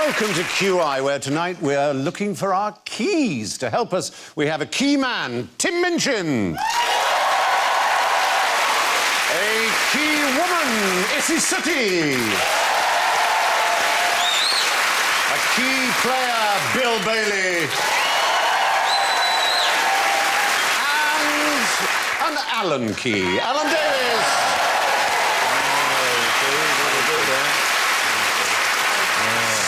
Welcome to QI, where tonight we're looking for our keys. To help us, we have a key man, Tim Minchin. A key woman, Issy Sooty. A key player, Bill Bailey. And an Alan key, Alan Davies.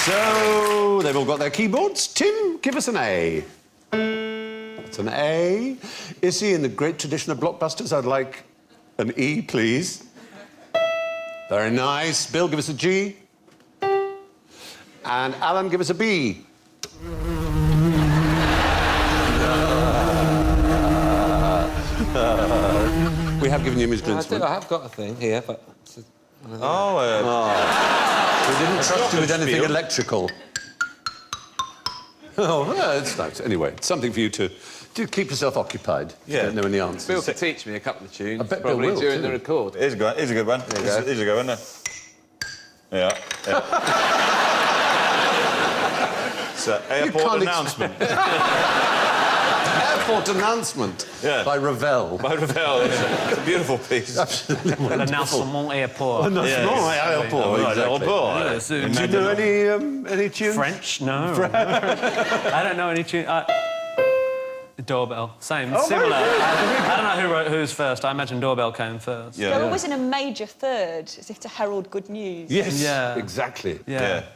So, they've all got their keyboards. Tim, give us an A. That's an A. Issy, in the great tradition of blockbusters, I'd like an E, please. Very nice. Bill, give us a G. And Alan, give us a B. We have given you musical instrument. I have got a thing here, but... We didn't trust you with anything electrical. Oh, that's nice. Anyway, it's something for you to keep yourself occupied. Yeah. Don't know any answers. Bill could teach me a couple of tunes. I bet Bill probably will, during too. the record. Here's a good one. Here's a good one. Yeah. It's an airport announcement. Airport announcement by Ravel. By Ravel. It's a beautiful piece. Absolutely wonderful. Announcement airport. Airport, exactly. Do you know any tunes? French? No. I don't know any tune. The doorbell. Same. Similar. I don't know who wrote who's first. I imagine doorbell came first. They're always in a major third, as if to herald good news. Yes. Yeah. Exactly. Yeah.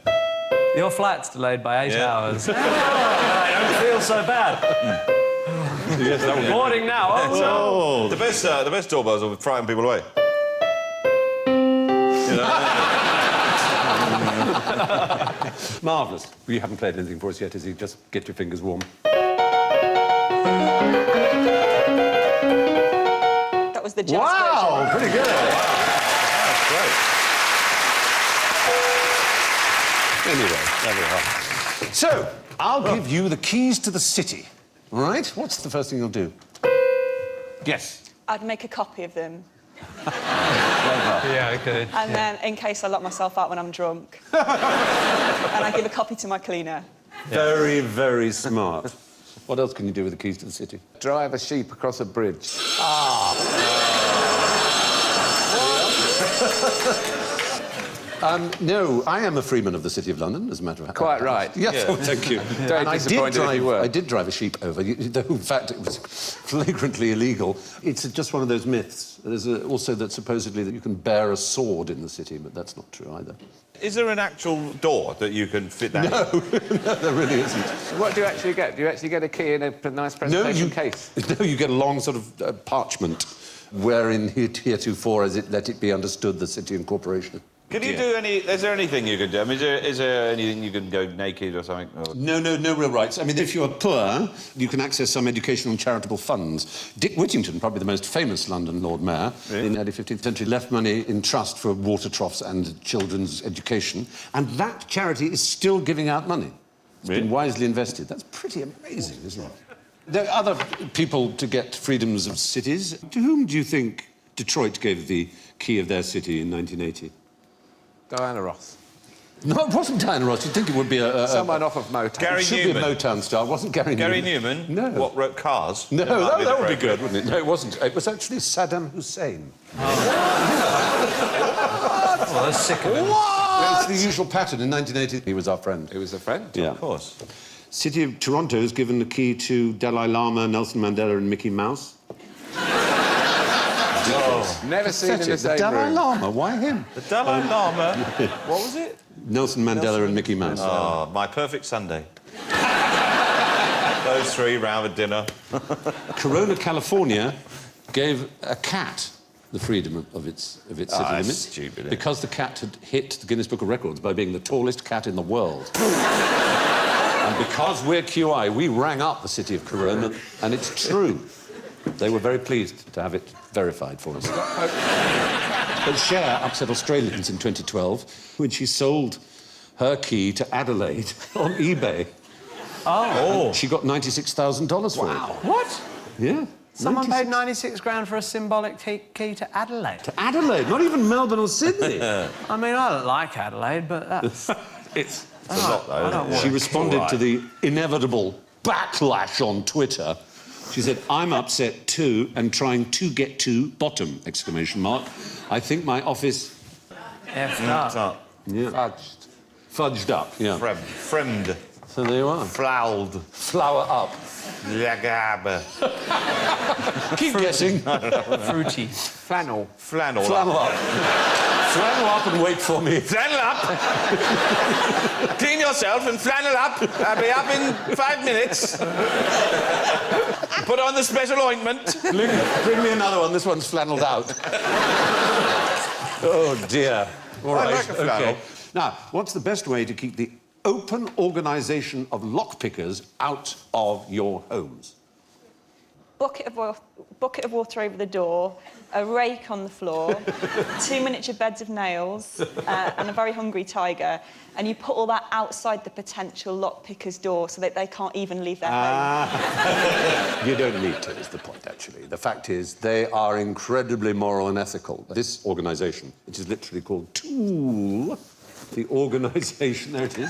Your flight's delayed by 8 hours. I don't feel so bad. Yes, that Boarding now. Oh, The best doorbells will frighten people away. Marvellous. You haven't played anything for us yet, is he? Just get your fingers warm. That was the jazz version. Pretty good. That's great. Anyway, there we are. So, I'll give you the keys to the city. All right? What's the first thing you'll do? Yes. I'd make a copy of them. yeah, okay. And then, in case I lock myself out when I'm drunk. And I give a copy to my cleaner. Very, very smart. What else can you do with the keys to the city? Drive a sheep across a bridge. No, I am a freeman of the City of London, as a matter of fact. Quite right. Yes, oh, thank you. Very And disappointed if you were. I did drive a sheep over, though, in fact, it was flagrantly illegal. It's just one of those myths. There's also that supposedly that you can bear a sword in the city, but that's not true either. Is there an actual door that you can fit that in? No, there really isn't. What do you actually get? Do you actually get a key in a nice presentation case? No, you get a long sort of parchment wherein heretofore, as it let it be understood, the city and corporation. Can you do any... Is there anything you can do? I mean, is there anything you can go naked or something? Or... No real rights. I mean, if you're poor, you can access some educational and charitable funds. Dick Whittington, probably the most famous London Lord Mayor, in the early 15th century, left money in trust for water troughs and children's education, and that charity is still giving out money. It's been wisely invested. That's pretty amazing, isn't it? There are other people to get freedoms of cities. To whom do you think Detroit gave the key of their city in 1980? Diana Ross. No, it wasn't Diana Ross. You'd think it would be Someone off of Motown. Gary It should Newman. be a Motown star. It wasn't Gary Newman. Gary Newman? No. What, wrote Cars? No, That that would be good, wouldn't it? No, it wasn't. It was actually Saddam Hussein. Well, they're sick of it. What? It's the usual pattern. In 1980, he was our friend. He was a friend? Yeah. Of course. City of Toronto has given the key to Dalai Lama, Nelson Mandela and Mickey Mouse. Never seen in the The same Dalai room. Lama, why him? The Dalai Lama... What was it? Nelson Mandela and Mickey Mouse. Oh, My Perfect Sunday. Those three round a dinner. Corona, California gave a cat the freedom of its city limits stupid, eh? because the cat had hit the Guinness Book of Records by being the tallest cat in the world. And because we're QI, we rang up the city of Corona, and it's true. They were very pleased to have it verified for us. But Cher upset Australians in 2012 when she sold her key to Adelaide on eBay. Oh. She got $96,000 for it. What? Yeah. Someone paid 96 grand for a symbolic key to Adelaide. To Adelaide, not even Melbourne or Sydney. I mean, I don't like Adelaide, but that's... It's It's a lot, though, isn't it? She responded to the inevitable backlash on Twitter. She said, I'm upset too and trying to get to bottom, exclamation mark. I think my office... Effed up. Yeah. Fudged up, yeah. Fremd. So there you are. Flowed. Flower up. Lagabe. Keep guessing. Fruity. Flannel. Flannel. Flannel up. Flannel up and wait for me. Flannel up. Clean yourself and flannel up. I'll be up in 5 minutes. Put on the special ointment. Bring me another one. This one's flannelled out. Oh, dear. All right. I like a flannel. OK. Now, what's the best way to keep the open organisation of lockpickers out of your homes? Bucket of water over the door, a rake on the floor, 2 miniature beds of nails, and a very hungry tiger. And you put all that outside the potential lockpicker's door so that they can't even leave their home. You don't need to, is the point, actually. The fact is, they are incredibly moral and ethical. This organisation, which is literally called TOOL, the organisation, there it is,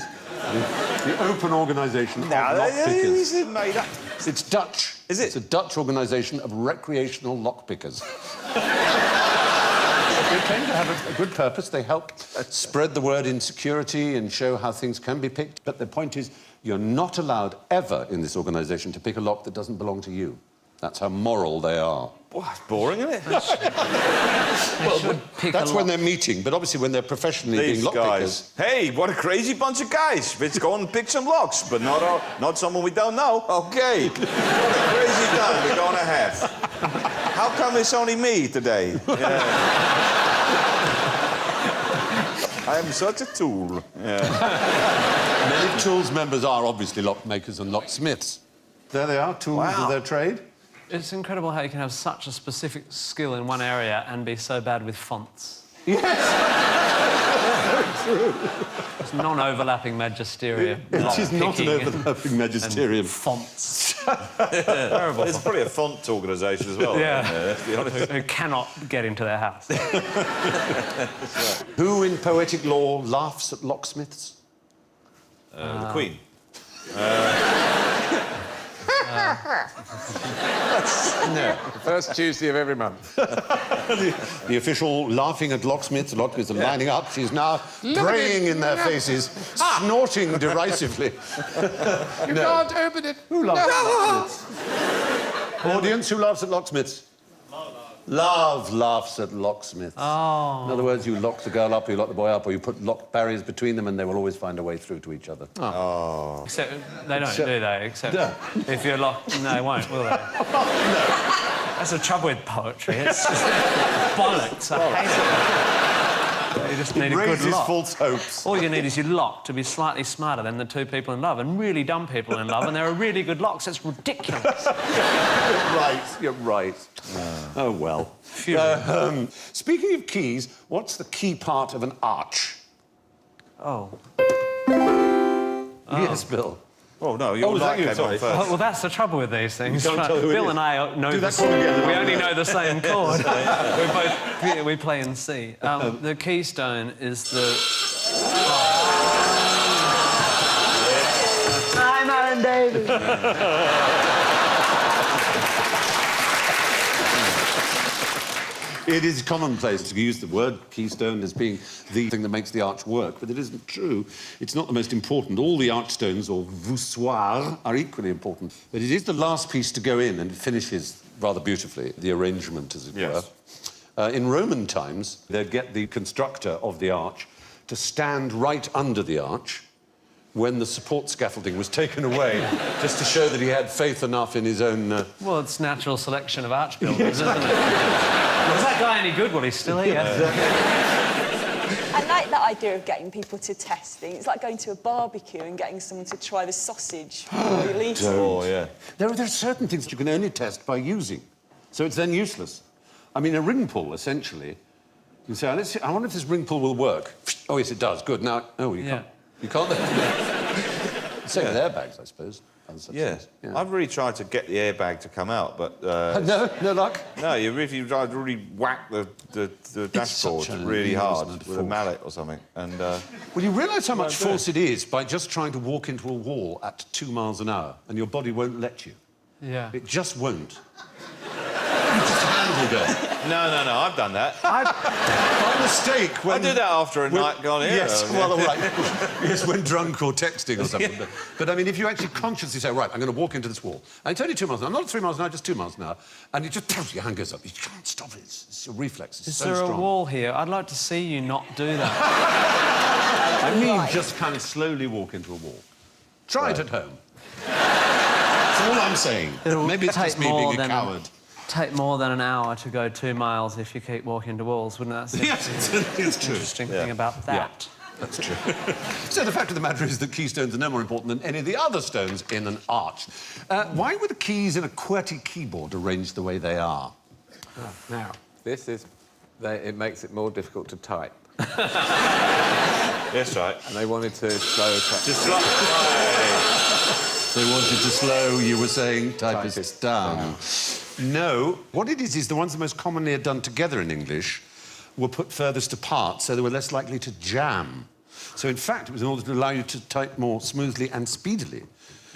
the open organisation of lockpickers. This is made up. It's Dutch. Is it? It's a Dutch organisation of recreational lockpickers. They claim to have a good purpose. They help spread the word in security and show how things can be picked. But the point is, you're not allowed ever in this organisation to pick a lock that doesn't belong to you. That's how moral they are. Well, that's boring, isn't it? That's when they're meeting, but obviously when they're professionally These being lockpickers... guys. Hey, what a crazy bunch of guys. Let's go and pick some locks, but not someone we don't know. OK. What a crazy time we're going to have. How come it's only me today? Yeah. I am such a tool. Yeah. Many Tools members are obviously lockmakers and locksmiths. There they are, tools of their trade. It's incredible how you can have such a specific skill in one area and be so bad with fonts. Yes! Very true. It's non-overlapping magisterium. It is not an overlapping magisterium. Fonts. Terrible. It's probably a font organisation as well. Yeah. Let's be honest. Who cannot get into their house. Who in poetic law laughs at locksmiths? The Queen. No. First Tuesday of every month. The official laughing at locksmiths. Locksmiths are lining up. She's now praying in their faces, snorting derisively. You can't open it. Who laughs at locksmiths? Audience, who laughs at locksmiths? Love laughs at locksmiths. Oh. In other words, you lock the girl up, or you lock the boy up, or you put lock barriers between them, and they will always find a way through to each other. Oh. Except they don't, do they? Except if you're locked... No, they won't, will they? No. That's the trouble with poetry. It's just bollocks. I hate it. You just need a good Raises lock. false hopes. All you need is your lock to be slightly smarter than the two people in love, and really dumb people in love, and there are really good locks. It's ridiculous. You're right. Oh, well. Speaking of keys, what's the key part of an arch? Oh. Yes, Bill. Oh, no, your was that light you? came Sorry. on first. Well, that's the trouble with these things. You can't tell who it Bill is. and I know Do the that chord again. We only know the same chord. We play in C. The keystone is the... I'm Alan Davies. It is commonplace to use the word keystone as being the thing that makes the arch work, but it isn't true. It's not the most important. All the archstones, or voussoirs, are equally important. But it is the last piece to go in, and it finishes rather beautifully, the arrangement, as it were. In Roman times, they'd get the constructor of the arch to stand right under the arch when the support scaffolding was taken away, just to show that he had faith enough in his own... Well, it's natural selection of arch builders, isn't it? Was that guy any good? Well, he's still here. I like that idea of getting people to test things. It's like going to a barbecue and getting someone to try the sausage before you eat it. Oh, yeah. There are certain things you can only test by using, so it's then useless. I mean, a ring pull, essentially, you say, let's see, I wonder if this ring pull will work. Oh, yes, it does. Good. Now, you can't. You can't. Same with airbags, I suppose. Yeah. I've really tried to get the airbag to come out, but... No luck? No, if you try to really whack the dashboard really hard with a mallet or something, and... Well, you realise how much force it is by just trying to walk into a wall at 2 miles an hour, and your body won't let you. Yeah. It just won't. You just handled it. No, I've done that. By mistake. I do that after a night gone here. Yes, well, all right. Yes, when drunk or texting or something. Yeah. But I mean, if you actually consciously say, right, I'm going to walk into this wall, and it's only 2 miles an hour, not 3 miles an hour, just 2 miles an hour, and you just, your hand goes up. You can't stop it. It's your reflex. It's so strong. Is there a wall here? I'd like to see you not do that. I mean, just kind of slowly walk into a wall. Try it at home. That's all I'm saying. Maybe it's just me being a coward. Take more than an hour to go 2 miles if you keep walking into walls, wouldn't that seem yes, it's true. Interesting thing about that. Yeah, that's true. So the fact of the matter is that keystones are no more important than any of the other stones in an arch. Why were the keys in a QWERTY keyboard arranged the way they are? Now, this is... it makes it more difficult to type. Yes, right. And they wanted to slow... They wanted to slow, you were saying, typists down. No, what it is the ones that most commonly are done together in English were put furthest apart, so they were less likely to jam. So, in fact, it was in order to allow you to type more smoothly and speedily,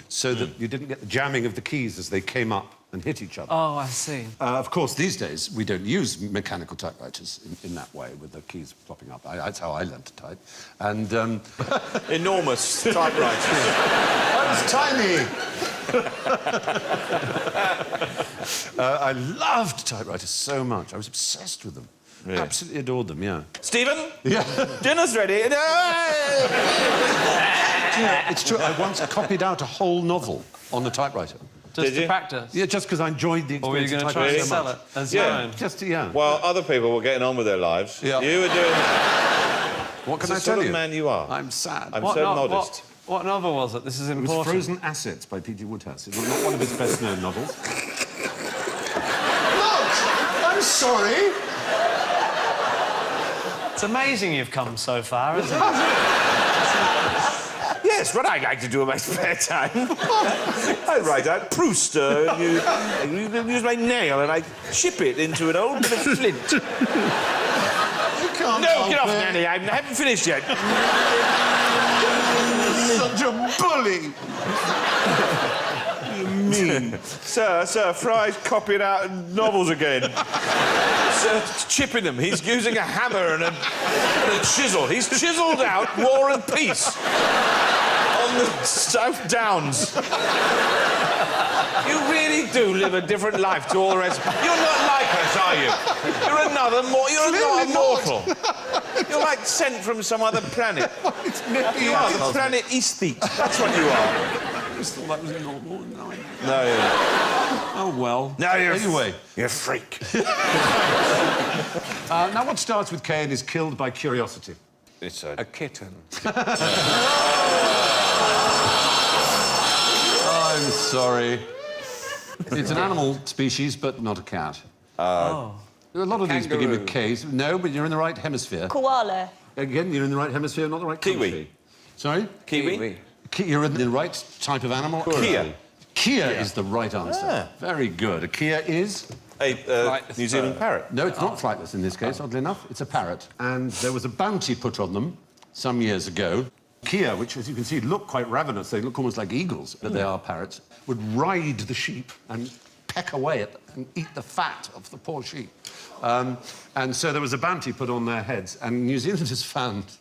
so that you didn't get the jamming of the keys as they came up and hit each other. Oh, I see. Of course, these days, we don't use mechanical typewriters in that way, with the keys flopping up. That's how I learned to type. And... Enormous typewriters. I was tiny! I loved typewriters so much. I was obsessed with them. Really? Absolutely adored them, yeah. Stephen? Yeah. Dinner's ready. Yeah, it's true. I once copied out a whole novel on the typewriter. Just to practice? Yeah, just because I enjoyed the experience. Or were you going to try and sell it as your own? Just, yeah. While other people were getting on with their lives, you were doing... What can I tell you? It's the sort of man you are. I'm sad. I'm so modest. What novel was it? This is important. It was Frozen Assets by P.G. Woodhouse. It was not one of his best-known novels. Look! I'm sorry! It's amazing you've come so far, isn't it? Yes, what I like to do in my spare time. I write out Proust, and use my nail and I chip it into an old bit of flint. You can't get off, Nanny, I haven't finished yet. Such a bully! You mean? Sir, Fry's copying out novels again. Sir, chipping them. He's using a hammer and a chisel. He's chiselled out War and Peace on the South Downs. You really do live a different life to all the rest. You're not like us, are you? You're not a mortal. You're like sent from some other planet. You are the planet Aesthete. That's what you are. I just thought that was normal. No, you're not. Oh, well. No, anyway. You're a freak. Now, what starts with K and is killed by curiosity? It's a kitten. I'm sorry. It's an animal species, but not a cat. There are a lot of these begin with Ks. No, but you're in the right hemisphere. Koala. Again, you're in the right hemisphere, not the right country. Kiwi. Sorry? Kiwi. You're in the right type of animal. Kia. Kia is the right answer. Very good. A Kia is... a New Zealand parrot. No, it's not flightless in this case, oddly enough. It's a parrot. And there was a bounty put on them some years ago. Kia, which, as you can see, look quite ravenous. They look almost like eagles, but they are parrots, would ride the sheep and peck away at and eat the fat of the poor sheep. And so there was a bounty put on their heads, and New Zealanders found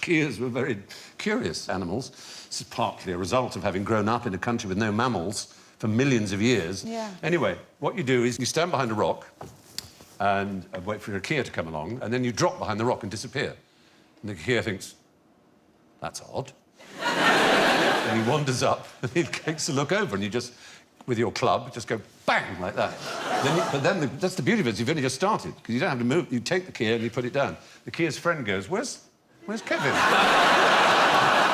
Kias were very curious animals. This is partly a result of having grown up in a country with no mammals for millions of years. Yeah. Anyway, what you do is you stand behind a rock and wait for a Kia to come along, and then you drop behind the rock and disappear. And the Kia thinks, that's odd. And he wanders up, and he takes a look over, and you just, with your club, just go bang, like that. That's the beauty of it, is you've only just started, because you don't have to move. You take the Kia and you put it down. The Kia's friend goes, where's Kevin?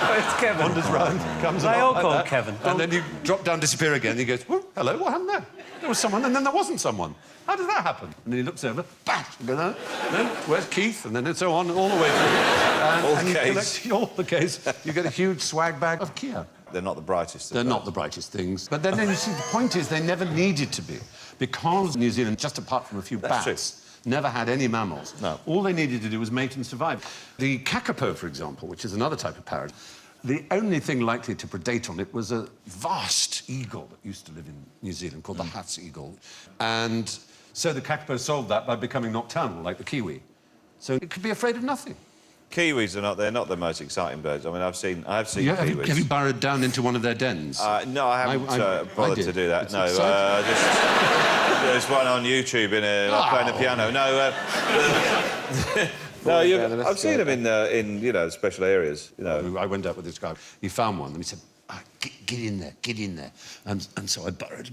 Where's Kevin? Wanders round, comes They along all like call that, Kevin. And then you drop down, disappear again, and he goes, oh, hello, what happened there? There was someone, and then there wasn't someone. How did that happen? And then he looks over, bash, and goes, no, where's Keith? And then so on, all the way through. All the case. All the case. You get a huge swag bag of Kia. They're not the brightest. They're not the brightest things. But then you see, the point is they never needed to be. Because New Zealand, just apart from a few bats, never had any mammals. No. All they needed to do was mate and survive. The kakapo, for example, which is another type of parrot, the only thing likely to predate on it was a vast eagle that used to live in New Zealand called the Hutt's eagle. And so the kakapo solved that by becoming nocturnal, like the kiwi. So it could be afraid of nothing. Kiwis are not—they're not the most exciting birds. I mean, I've seen kiwis. Have you burrowed down into one of their dens? No, I haven't bothered to do that. It's no, there's one on YouTube playing the piano. No, no, I've seen them in special areas. You know, I went out with this guy. He found one, and he said, "Get in there, get in there." And so I burrowed,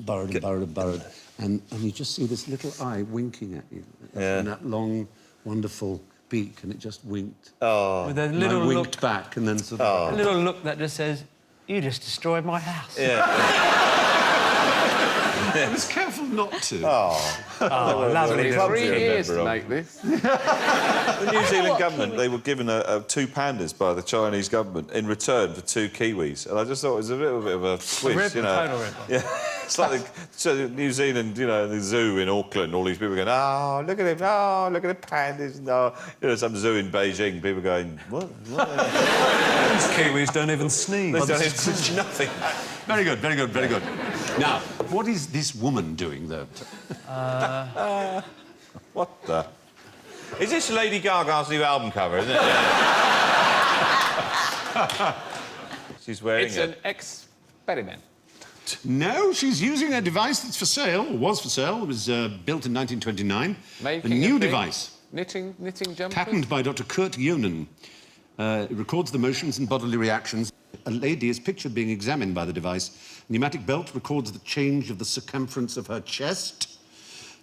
and you just see this little eye winking at you, and that long, wonderful beak, and it just winked. Oh. With a little I winked back, and then sort of... A little look that just says, "You just destroyed my house." Yeah. I was careful not to. Lovely. It took 3 years to make this. The New Zealand government, they were given 2 pandas by the Chinese government in return for 2 kiwis, and I just thought it was a little bit of a twist, Total rip. Yeah, it's like New Zealand, the zoo in Auckland, all these people going, "Oh, look at him! Oh, look at the pandas!" No, some zoo in Beijing, people going, "What?" These kiwis don't even sneeze. They don't even nothing. Very good, very good, very good. Now, what is this woman doing, though? What the? Is this Lady Gaga's new album cover, isn't it? She's wearing It's an experiment. No, she's using a device that's for sale, or was for sale. It was built in 1929. Making a new thing. device. Knitting jumpers? Patented by Dr. Kurt Jonen. It records the motions and bodily reactions. A lady is pictured being examined by the device. Pneumatic belt records the change of the circumference of her chest.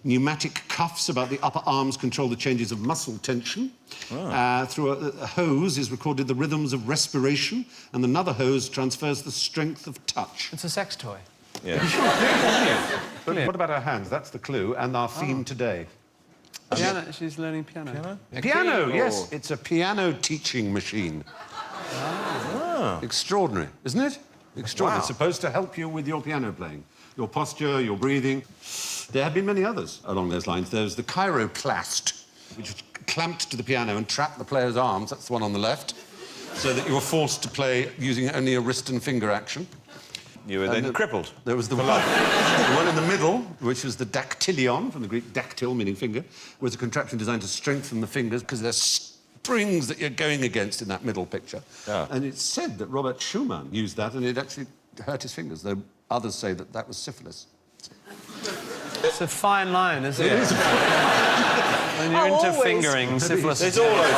Pneumatic cuffs about the upper arms control the changes of muscle tension. Through a hose is recorded the rhythms of respiration, and another hose transfers the strength of touch. It's a sex toy. Yeah. But what about her hands? That's the clue, and our theme today. Piano. She's learning piano. Piano, keyboard. yes. It's a piano teaching machine. Extraordinary, isn't it? Extraordinary. Wow. It's supposed to help you with your piano playing, your posture, your breathing. There have been many others along those lines. There's the chiroclast, which was clamped to the piano and trapped the player's arms. That's the one on the left, so that you were forced to play using only a wrist and finger action. You were then crippled. There was the one in the middle, which was the dactylion, from the Greek dactyl, meaning finger, was a contraption designed to strengthen the fingers because there's springs that you're going against in that middle picture. Yeah. And it's said that Robert Schumann used that and it actually hurt his fingers, though others say that that was syphilis. It's a fine line, isn't it? It is. When you're into fingering, syphilis. It's all over.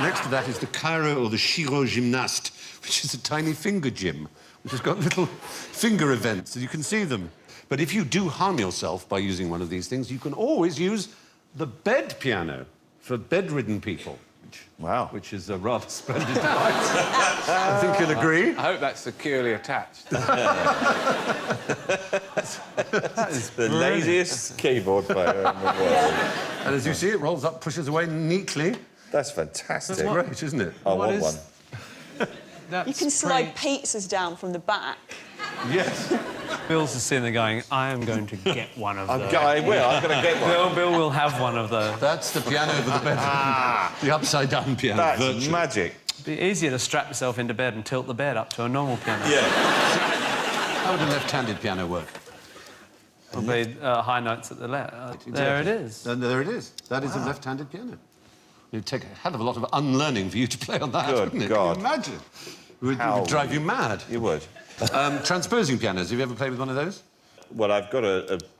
Next to that is the Cairo or the Chirogymnaste, which is a tiny finger gym, which has got little finger events, and you can see them. But if you do harm yourself by using one of these things, you can always use the bed piano for bedridden people. Wow. Which is a rather splendid device. I think you'll agree. I hope that's securely attached. That is the laziest keyboard player in the world. And as you see, it rolls up, pushes away neatly. That's fantastic. It's great, isn't it? I want one. You can slide pizzas down from the back. Yes. Bill's just sitting there going, "I am going to get one of those." I'm going to get one. Bill will have one of those. That's the piano for the bed. The upside-down piano. That's virtually. magic. It'd be easier to strap yourself into bed and tilt the bed up to a normal piano. Yeah. How would a left-handed piano work? Probably high notes at the left. There it is. And there it is. That is a left-handed piano. It'd take a hell of a lot of unlearning for you to play on that, Good wouldn't it? God. Can you imagine? It would drive you mad. You would. Transposing pianos. Have you ever played with one of those? Well, I've got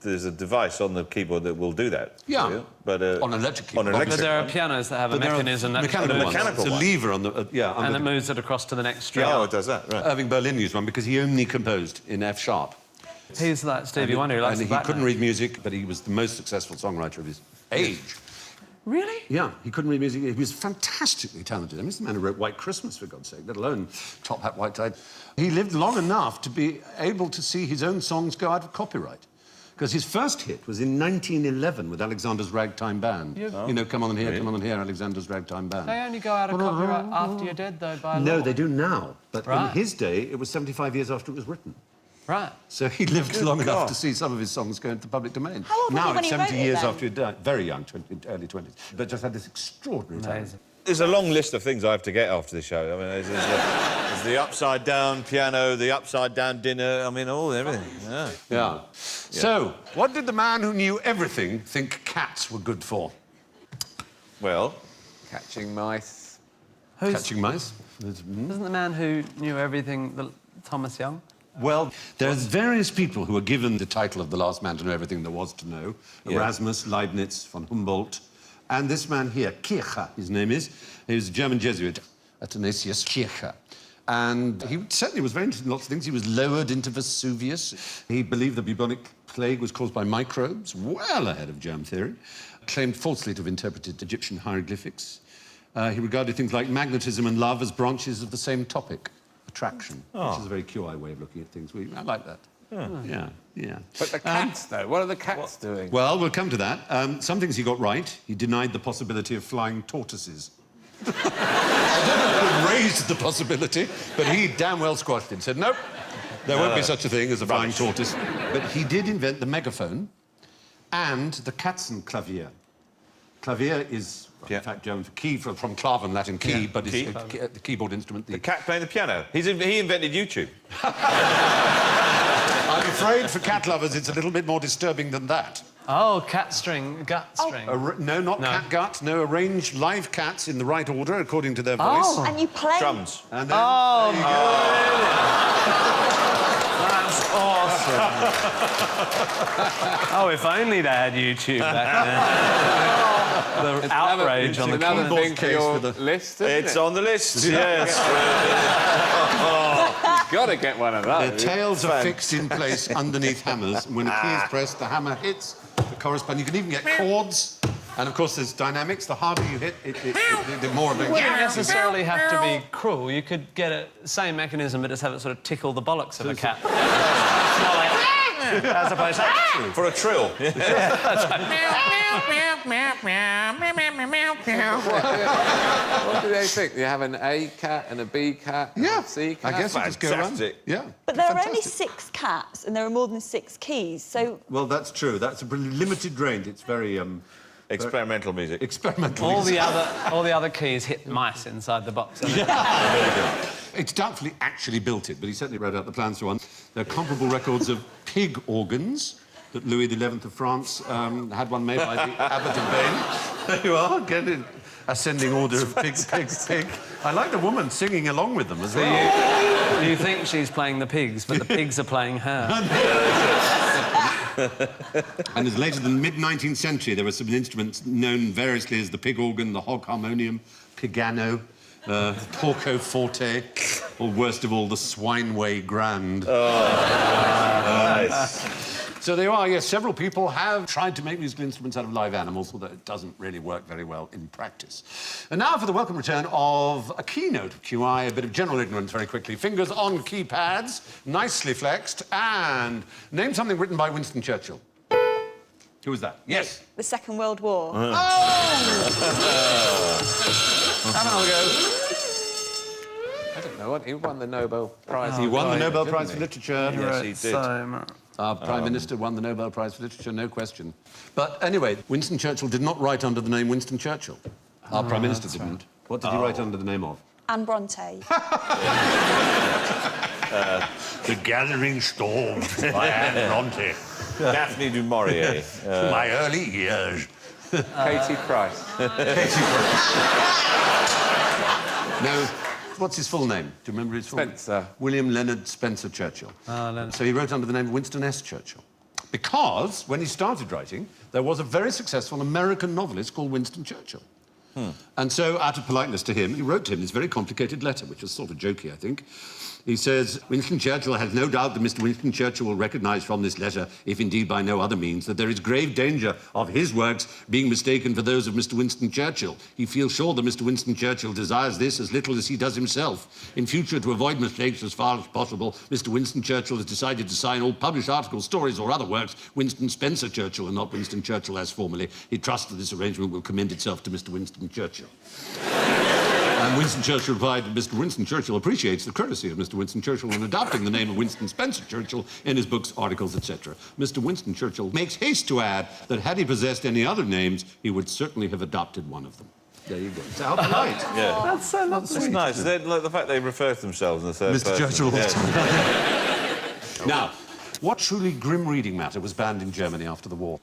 there's a device on the keyboard that will do that. Yeah. for you, but On an electric keyboard. On an But electric there are one. pianos that have a But there are mechanism that mechanical moves, ones. Mechanical It's a one. lever on the and it moves it across to the next string. Oh, it does that, right. Irving Berlin used one because he only composed in F sharp. He's like Stevie Wonder. He likes And the he black couldn't note. read music, but he was the most successful songwriter of his age. Really? Yeah, he couldn't read music. He was fantastically talented. I mean, this is the man who wrote White Christmas, for God's sake, let alone Top Hat, White Tie. He lived long enough to be able to see his own songs go out of copyright. Because his first hit was in 1911 with Alexander's Ragtime Band. You know, Come On and Hear, Alexander's Ragtime Band. They only go out of copyright after you're dead, though, by law. No, they do now. But in Right. his day, it was 75 years after it was written. Right. So he lived long enough to see some of his songs go into the public domain. How old was now he when it's he 70 wrote it, years then? after he died. Very young, early 20s. But just had this extraordinary talent. Amazing. There's a long list of things I have to get after the show. I mean, there's the upside-down piano, the upside-down dinner, I mean, everything. Yeah. Yeah. So, what did the man who knew everything think cats were good for? Well, Catching mice. Catching mice? Isn't the man who knew everything Thomas Young? Well, there's various people who are given the title of the last man to know everything there was to know. Yeah. Erasmus, Leibniz, von Humboldt. And this man here, Kircher, his name is. He was a German Jesuit, Athanasius Kircher. And he certainly was very interested in lots of things. He was lowered into Vesuvius. He believed the bubonic plague was caused by microbes, well ahead of germ theory. Claimed falsely to have interpreted Egyptian hieroglyphics. He regarded things like magnetism and love as branches of the same topic, attraction, which is a very QI way of looking at things. I like that. Yeah. But the cats, though, what are the cats doing? Well, we'll come to that. Some things he got right. He denied the possibility of flying tortoises. I don't know if it raised the possibility, but he damn well squashed it. Said, nope, there won't be such a thing as a flying tortoise. But he did invent the megaphone and the Katzenklavier. Clavier is, in fact, German for key, from claven, Latin key, but it's the keyboard instrument. the cat playing the piano. He invented YouTube. I'm afraid for cat lovers it's a little bit more disturbing than that. Oh, cat string, gut string. No, not cat gut. No, arrange live cats in the right order according to their voice. Oh. And you play... Drums. And then, there you go. That's awesome. Oh, if only they had YouTube back then. The outrage on the another keyboard thing for case your with the- list, isn't It's it? on the list, yes. You've got to get one of Their those. tails are fixed in place underneath hammers, and when a key is pressed, the hammer hits the corresponding. You can even get chords, and of course there's dynamics. The harder you hit, the more of a... You wouldn't necessarily have to be cruel. You could get a same mechanism, but just have it sort of tickle the bollocks of a cat. It's not like... As opposed to... For a trill. What do they think? You have an A cat and a B cat and a C cat? I guess it just go around. Fantastic. Yeah. But there are only 6 cats, and there are more than 6 keys, so... Well, that's true. That's a limited range. It's very Experimental music. experimental. all the other keys hit mice inside the box. It's doubtfully actually built it, but he certainly wrote out the plans for one. There are comparable records of pig organs that Louis XI of France had one made by the Abbot of Bain. There you are, get it. Ascending order of pig. I like the woman singing along with them as well. You think she's playing the pigs, but the pigs are playing her. And as later than the mid-19th century, there were some instruments known variously as the pig organ, the hog harmonium, pigano, porco forte, or worst of all, the swineway grand. Nice. So there you are, yes, several people have tried to make musical instruments out of live animals, although it doesn't really work very well in practice. And now for the welcome return of a keynote of QI, a bit of general ignorance very quickly. Fingers on keypads, nicely flexed, and name something written by Winston Churchill. Who was that? Yes. The Second World War. Have another go. I don't know what. He won the Nobel Prize. He won the Nobel didn't Prize for he? Literature. Yes, he did. Our Prime Minister won the Nobel Prize for Literature, no question. But anyway, Winston Churchill did not write under the name Winston Churchill. Our Prime Minister didn't. Right. What did he write under the name of? Anne Bronte. The Gathering Storm by Anne Bronte. Daphne du Maurier. My early years. Katie Price. No, what's his full name? Do you remember his full name? Spencer. William Leonard Spencer Churchill. So he wrote under the name of Winston S. Churchill. Because when he started writing, there was a very successful American novelist called Winston Churchill. And so, out of politeness to him, he wrote to him this very complicated letter, which was sort of jokey, I think. He says, Winston Churchill has no doubt that Mr. Winston Churchill will recognise from this letter, if indeed by no other means, that there is grave danger of his works being mistaken for those of Mr. Winston Churchill. He feels sure that Mr. Winston Churchill desires this as little as he does himself. In future, to avoid mistakes as far as possible, Mr. Winston Churchill has decided to sign all published articles, stories or other works Winston Spencer Churchill and not Winston Churchill as formerly. He trusts that this arrangement will commend itself to Mr. Winston Churchill. And Winston Churchill replied that Mr. Winston Churchill appreciates the courtesy of Mr. Winston Churchill in adopting the name of Winston Spencer Churchill in his books, articles, etc. Mr. Winston Churchill makes haste to add that had he possessed any other names, he would certainly have adopted one of them. There you go. So how polite. Yeah. That's so lovely. It's nice. Like, the fact they refer to themselves in the third Mr. person. Churchill all the Yeah. time. Now, what truly grim reading matter was banned in Germany after the war?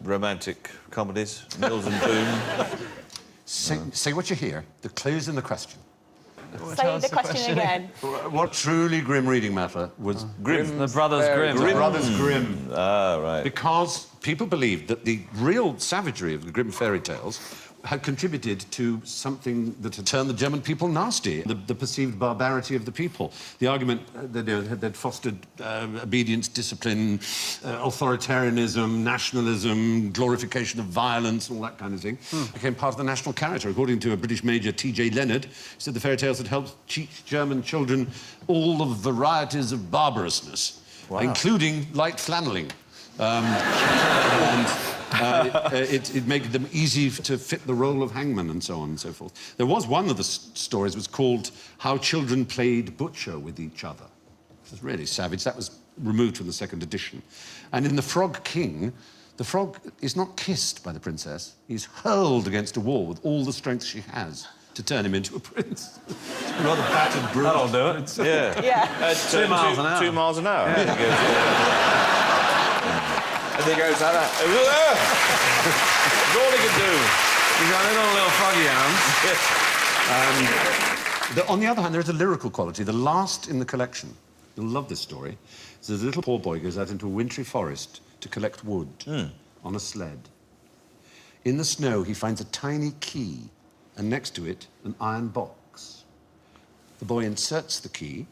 Romantic comedies, Mills and Boon. Say what you hear. The clue's in the question. Say the question again. What truly grim reading matter was Grimm. The Brothers Grimm. The Brothers Grimm. Ah, right. Because people believed that the real savagery of the Grimm fairy tales had contributed to something that had turned the German people nasty, the perceived barbarity of the people. The argument that they'd fostered obedience, discipline, authoritarianism, nationalism, glorification of violence, all that kind of thing, became part of the national character. According to a British major, T.J. Leonard, he said the fairy tales had helped teach German children all the varieties of barbarousness, including light flanelling. It made them easy to fit the role of hangman and so on and so forth. There was one of the stories was called How Children Played Butcher with Each Other. It was really savage. That was removed from the second edition. And in The Frog King, the frog is not kissed by the princess. He's hurled against a wall with all the strength she has to turn him into a prince. Rather battered, brutal. That'll do it. Yeah. Yeah. 2 miles an hour. 2 miles an hour. Yeah. And he goes like that. That's all he can do. He's got little froggy arms. On the other hand, there is a lyrical quality. The last in the collection, you'll love this story, is a little poor boy goes out into a wintry forest to collect wood on a sled. In the snow, he finds a tiny key, and next to it, an iron box. The boy inserts the key,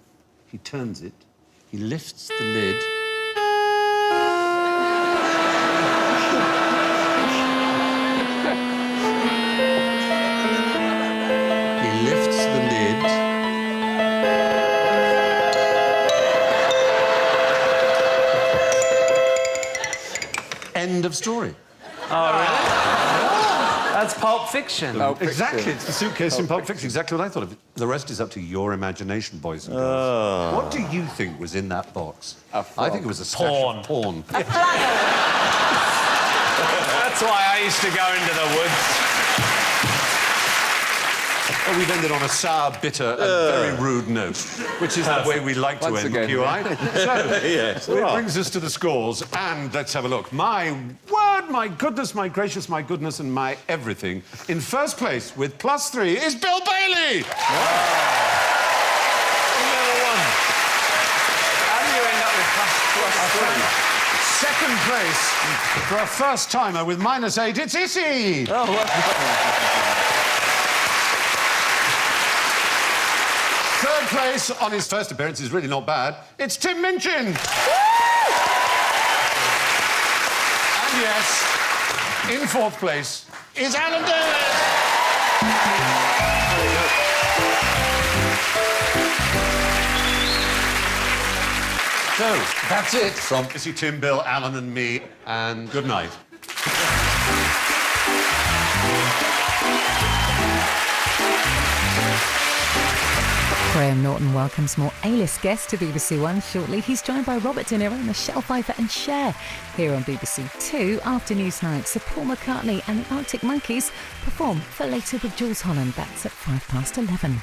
he turns it, he lifts the lid, end of story. Oh, really? That's Pulp Fiction. Exactly, it's the suitcase in Pulp Fiction. Exactly what I thought of it. The rest is up to your imagination, boys and girls. What do you think was in that box? I think it was a stash of porn. That's why I used to go into the woods. Well, we've ended on a sour, bitter, and very rude note, which is the way we like to end the QI. So, it brings us to the scores, and let's have a look. My word, my goodness, my gracious, my goodness, and my everything. In first place, with +3, is Bill Bailey! Number one. How do you end up with +3? Second place, for a first-timer with -8, it's Issy! Third place on his first appearance is really not bad. It's Tim Minchin. And yes, in fourth place is Alan Davies. So that's it from Issy, Tim, Bill, Alan, and me. And good night. Graham Norton welcomes more A-list guests to BBC One shortly. He's joined by Robert De Niro, Michelle Pfeiffer and Cher here on BBC Two after Newsnight. So Paul McCartney and the Arctic Monkeys perform for later with Jules Holland. That's at 11:05.